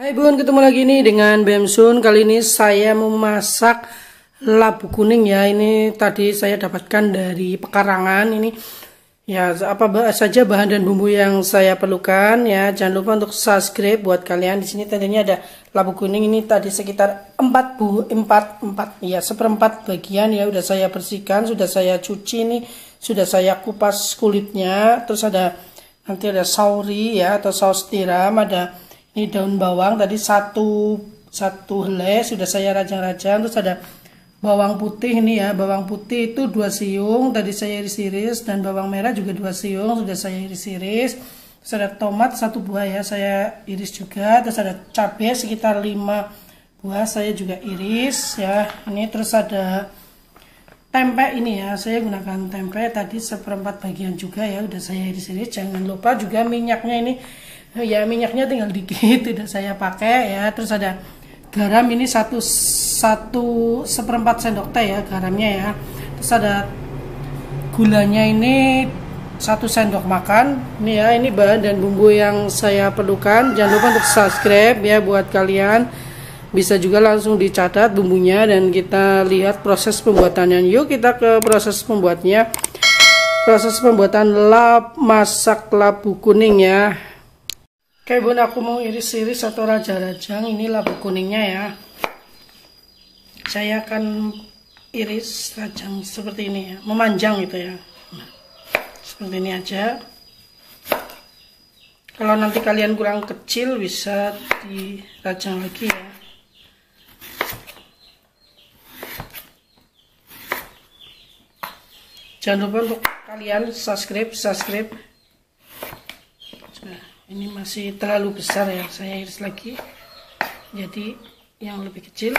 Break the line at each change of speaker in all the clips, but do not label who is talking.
Hai Bun, ketemu lagi nih dengan Bemsun. Kali ini saya mau masak labu kuning ya. Ini tadi saya dapatkan dari pekarangan. Ini ya apa saja bahan dan bumbu yang saya perlukan ya. Jangan lupa untuk subscribe buat kalian. Di sini tentunya ada labu kuning ini tadi sekitar 4 ya, seperempat bagian ya. Udah saya bersihkan, sudah saya cuci nih, sudah saya kupas kulitnya. Terus nanti ada sauri ya atau saus tiram, ada ini daun bawang tadi satu helai sudah saya rajang-rajang. Terus ada bawang putih ini ya, bawang putih itu 2 siung tadi saya iris-iris, dan bawang merah juga 2 siung sudah saya iris-iris. Terus ada tomat 1 buah ya, saya iris juga. Terus ada cabai sekitar 5 buah saya juga iris ya. Ini terus ada tempe ini ya, saya gunakan tempe tadi seperempat bagian juga ya, udah saya iris-iris. Jangan lupa juga minyaknya ini ya, minyaknya tinggal dikit udah saya pakai ya. Terus ada garam ini seperempat sendok teh ya garamnya ya. Terus ada gulanya ini 1 sendok makan ini ya. Ini bahan dan bumbu yang saya perlukan. Jangan lupa untuk subscribe ya buat kalian. Bisa juga langsung dicatat bumbunya dan kita lihat proses pembuatannya. Yuk kita ke proses pembuatnya. Proses pembuatan masak labu kuning ya. Oke Bun, aku mau iris-iris atau rajang-rajang ini labu kuningnya ya. Saya akan iris rajang seperti ini ya, memanjang gitu ya. Nah, seperti ini aja. Kalau nanti kalian kurang kecil bisa dirajang lagi ya. Jangan lupa untuk kalian subscribe. Nah, ini masih terlalu besar ya, saya iris lagi jadi yang lebih kecil.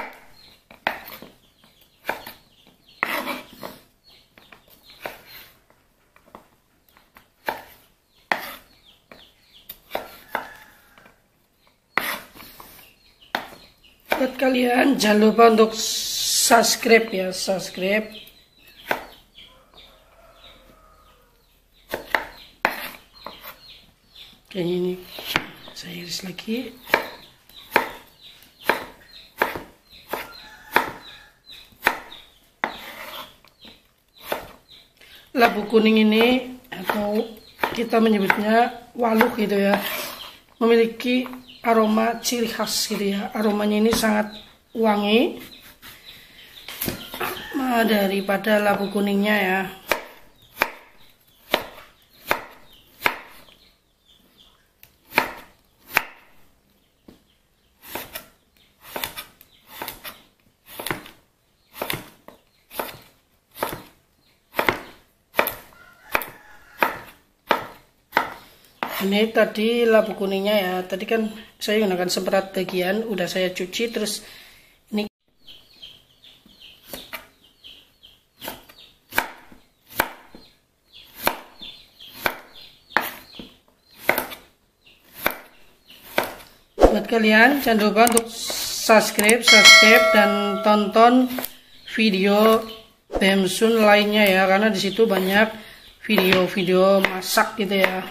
Buat kalian jangan lupa untuk subscribe ya, subscribe. Kayaknya ini saya iris lagi. Labu kuning ini atau kita menyebutnya waluh gitu ya, memiliki aroma ciri khas gitu ya. Aromanya ini sangat wangi daripada labu kuningnya ya. Ini tadi labu kuningnya ya, tadi kan saya gunakan seperempat bagian, udah saya cuci. Terus ini buat kalian jangan lupa untuk subscribe dan tonton video Bemsun lainnya ya, karena disitu banyak video-video masak gitu ya.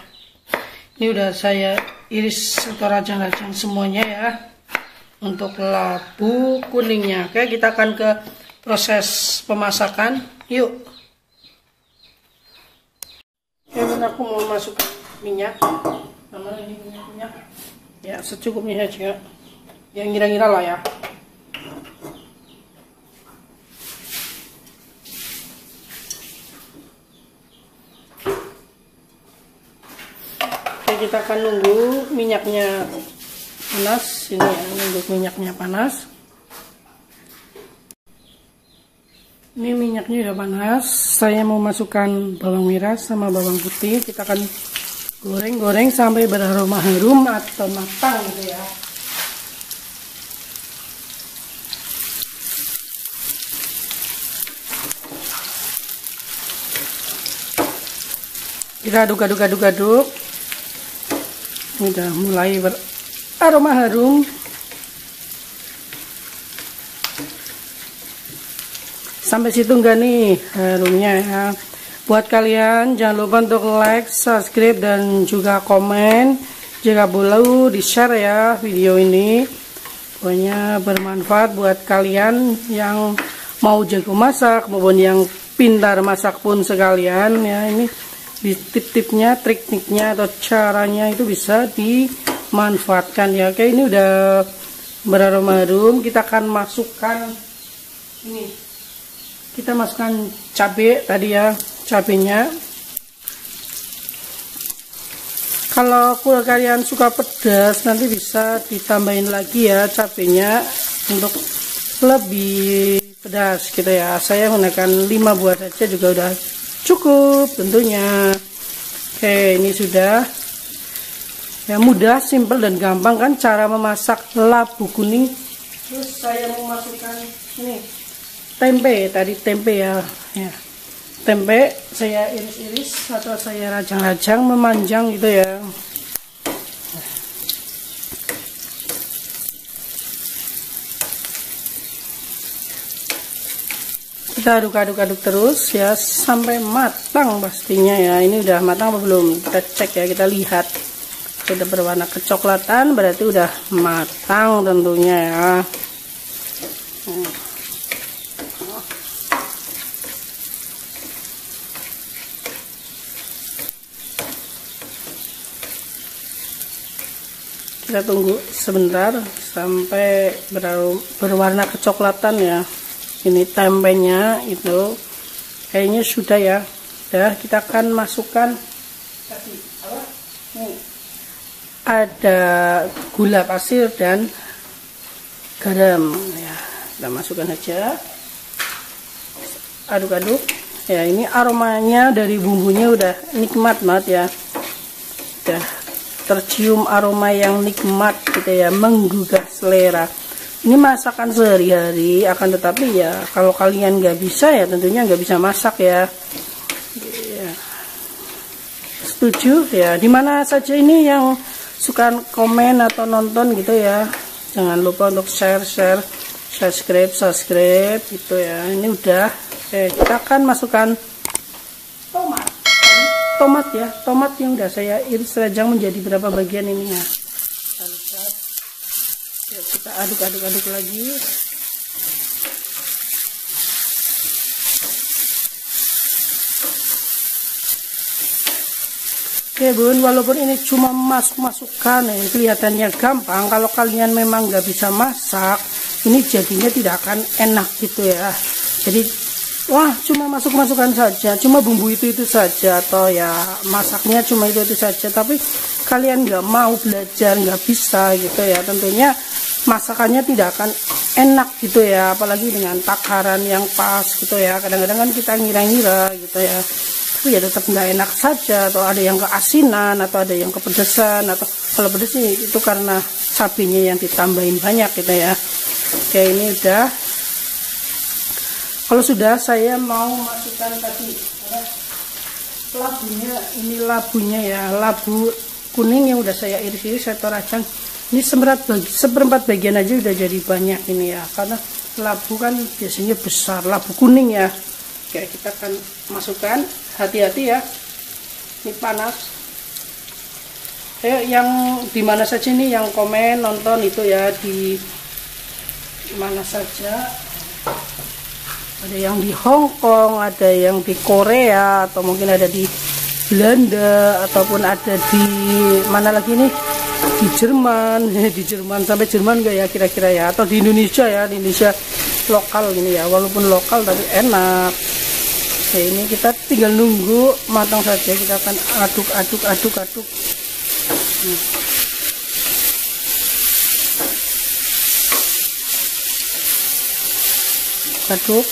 Ini udah saya iris atau rajang-rajang semuanya ya untuk labu kuningnya. Oke, kita akan ke proses pemasakan. Yuk. Oke, aku mau masukkan minyak. Namanya ini minyak. Ya, secukupnya aja. Yang kira-kira lah ya. Kita akan nunggu minyaknya panas ini ya, nunggu minyaknya panas. Ini minyaknya udah panas, saya mau masukkan bawang merah sama bawang putih. Kita akan goreng sampai beraroma harum atau matang gitu ya. Kita aduk. Udah mulai beraroma harum. Sampai situ enggak nih harumnya ya. Buat kalian jangan lupa untuk like, subscribe dan juga komen Jika boleh di share ya video ini, pokoknya bermanfaat buat kalian yang mau jago masak maupun yang pintar masak pun sekalian ya. Ini di tip-tipnya, trik-triknya atau caranya itu bisa dimanfaatkan ya. Oke, ini udah beraroma harum. Kita akan masukkan ini, kita masukkan cabai tadi ya, cabenya. Kalau kalian suka pedas nanti bisa ditambahin lagi ya cabenya untuk lebih pedas gitu ya. Saya menggunakan 5 buah saja juga udah cukup tentunya. Oke, ini sudah ya, mudah, simple dan gampang kan cara memasak labu kuning. Terus saya mau masukkan ini tempe, tadi tempe ya. Tempe saya iris-iris atau saya rajang-rajang memanjang gitu ya. Kita aduk-aduk terus ya sampai matang pastinya ya. Ini udah matang apa belum? Kita cek ya, kita lihat. Sudah berwarna kecoklatan berarti udah matang tentunya ya. Kita tunggu sebentar sampai berwarna kecoklatan ya. Ini tempenya itu kayaknya sudah ya. Udah, kita akan masukkan tadi apa? Nih, ada gula pasir dan garam ya. Kita masukkan aja. Aduk-aduk. Ya, ini aromanya dari bumbunya udah nikmat banget ya. Udah tercium aroma yang nikmat gitu ya, menggugah selera. Ini masakan sehari-hari, akan tetapi ya kalau kalian nggak bisa ya tentunya nggak bisa masak ya. Setuju ya? Dimana saja ini yang suka komen atau nonton gitu ya, jangan lupa untuk share, subscribe gitu ya. Ini udah. Kita akan masukkan tomat ya, tomat yang udah saya iris rajang menjadi berapa bagian ini ya. Kita aduk-aduk lagi. Oke bun, walaupun ini cuma masuk-masukkan ya, kelihatannya gampang. Kalau kalian memang nggak bisa masak, ini jadinya tidak akan enak gitu ya. Jadi wah, cuma masuk-masukkan saja, cuma bumbu itu saja, atau ya masaknya cuma itu saja. Tapi kalian nggak mau belajar, nggak bisa gitu ya, tentunya masakannya tidak akan enak gitu ya. Apalagi dengan takaran yang pas gitu ya. Kadang-kadang kan kita ngira-ngira gitu ya, tapi ya tetap nggak enak saja. Atau ada yang keasinan, atau ada yang kepedesan. Atau kalau pedes sih itu karena cabenya yang ditambahin banyak gitu ya. Oke, ini udah. Kalau sudah, saya mau masukkan tadi labunya. Ini labunya ya, labu kuning yang udah saya iris-iris atau rajang. Ini seperempat bagian aja udah jadi banyak ini ya, karena labu kan biasanya besar, labu kuning ya. Oke, kita akan masukkan, hati-hati ya, ini panas. Yang dimana saja nih yang komen nonton itu ya, di mana saja. Ada yang di Hong Kong, ada yang di Korea, atau mungkin ada di Belanda, ataupun ada di mana lagi nih, di Jerman. Di Jerman, sampai Jerman enggak ya kira-kira ya, atau di Indonesia ya, di Indonesia lokal gini ya, walaupun lokal tapi enak. Oke, ini kita tinggal nunggu matang saja. Kita akan aduk. Aduk.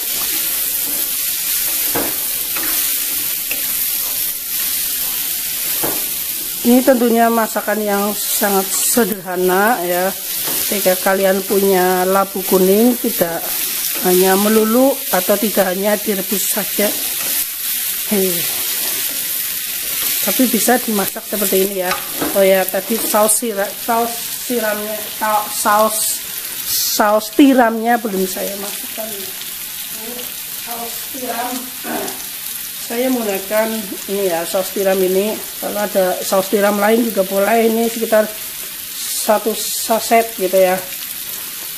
Ini tentunya masakan yang sangat sederhana ya. Jika kalian punya labu kuning, tidak hanya melulu atau tidak hanya direbus saja, tapi bisa dimasak seperti ini ya. Oh ya, tadi saus tiramnya belum saya masukkan. Saus tiram Saya menggunakan ini ya, saus tiram ini. Kalau ada saus tiram lain juga boleh, ini sekitar 1 saset gitu ya.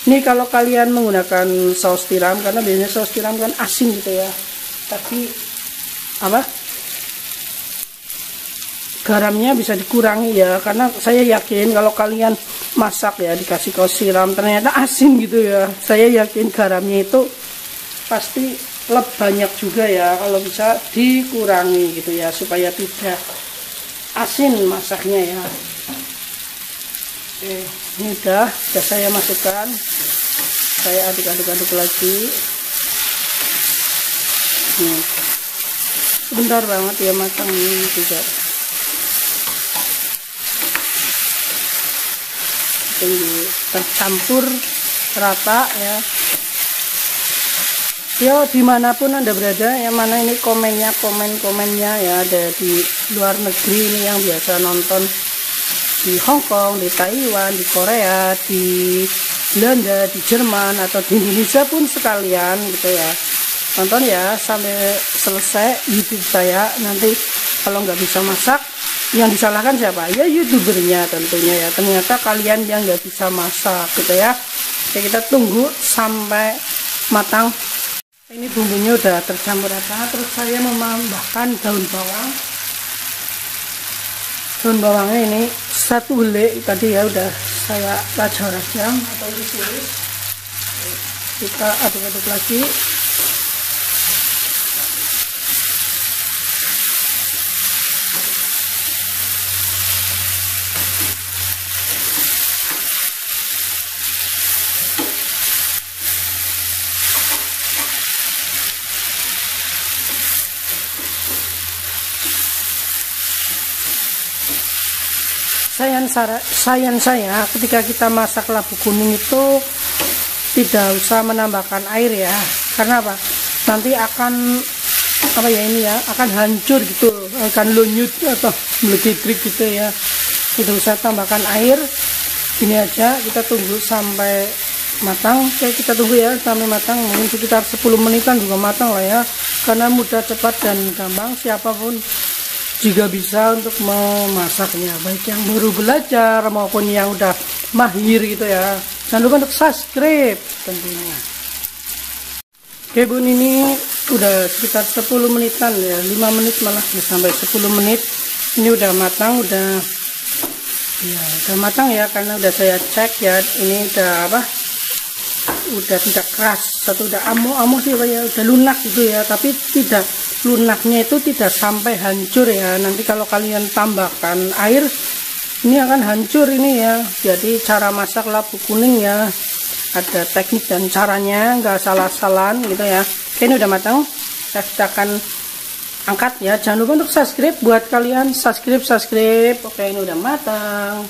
Ini kalau kalian menggunakan saus tiram, karena biasanya saus tiram kan asin gitu ya, tapi apa, garamnya bisa dikurangi ya, karena saya yakin kalau kalian masak ya dikasih saus tiram ternyata asin gitu ya, saya yakin garamnya itu pasti banyak juga ya, kalau bisa dikurangi gitu ya supaya tidak asin masaknya ya. Oke, ini udah saya masukkan, saya aduk-aduk lagi. Nih, bentar banget ya matang ini juga. Tunggu tercampur rata ya. Yo, dimanapun Anda berada, yang mana ini komen-komennya ya, ada di luar negeri ini yang biasa nonton di Hong Kong, di Taiwan, di Korea, di Belanda, di Jerman, atau di Indonesia pun sekalian gitu ya. Tonton ya sampai selesai YouTube saya. Nanti kalau nggak bisa masak, yang disalahkan siapa? Ya YouTubernya tentunya ya. Ternyata kalian yang nggak bisa masak gitu ya. Oke, kita tunggu sampai matang. Ini bumbunya udah tercampur rata, terus saya menambahkan daun bawang. Daun bawangnya ini 1 helai tadi ya, udah saya rajang atau iris-iris. Kita aduk-aduk lagi. Sayang saya ketika kita masak labu kuning itu tidak usah menambahkan air ya, karena apa, nanti akan apa ya, ini ya akan hancur gitu, akan lunyut atau meledidrik gitu ya. Tidak usah tambahkan air, ini aja kita tunggu sampai matang. Oke, kita tunggu ya sampai matang, mungkin sekitar 10 menitan juga matang lah ya, karena mudah, cepat, dan gampang. Siapapun juga bisa untuk memasaknya, baik yang baru belajar maupun yang udah mahir gitu ya. Jangan lupa untuk subscribe tentunya. Oke bun, ini udah sekitar 10 menitan ya, 5 menit malah ya, sampai 10 menit. Ini udah matang, udah matang ya, karena udah saya cek ya, ini udah apa, udah tidak keras, satu udah amo sih ya, udah lunak gitu ya, tapi tidak, lunaknya itu tidak sampai hancur ya. Nanti kalau kalian tambahkan air, ini akan hancur ini ya. Jadi cara masak labu kuning ya, ada teknik dan caranya, nggak salah-salahan gitu ya. Oke, ini udah matang, kita akan angkat ya. Jangan lupa untuk subscribe, buat kalian subscribe. Oke, ini udah matang.